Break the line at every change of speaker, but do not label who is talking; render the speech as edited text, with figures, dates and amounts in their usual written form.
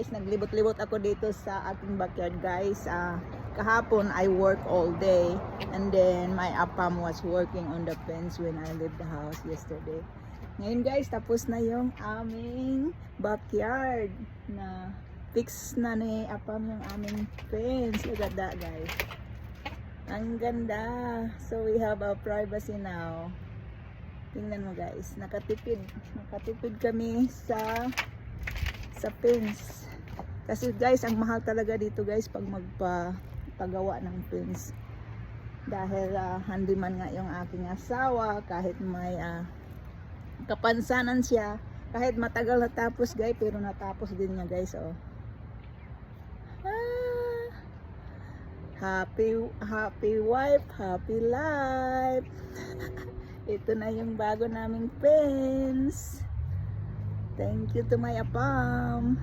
Guys, naglibot-libot ako dito sa aking backyard guys. Kahapon I work all day and then my apam was working on the fence when I left the house yesterday. Ngayon guys, tapos na yung aming backyard na fix na ni apam yung aming fence. Look at that guys. Ang ganda. So we have a privacy now. Tingnan mo guys, nakatipid kami sa fence. Kasi guys, ang mahal talaga dito guys pag magpagawa ng fence. Dahil handyman nga yung aking asawa, kahit may kapansanan siya, kahit matagal natapos guys, pero natapos din niya guys, oh. Happy wife, happy life. Ito na yung bago naming fence. Thank you to my apam.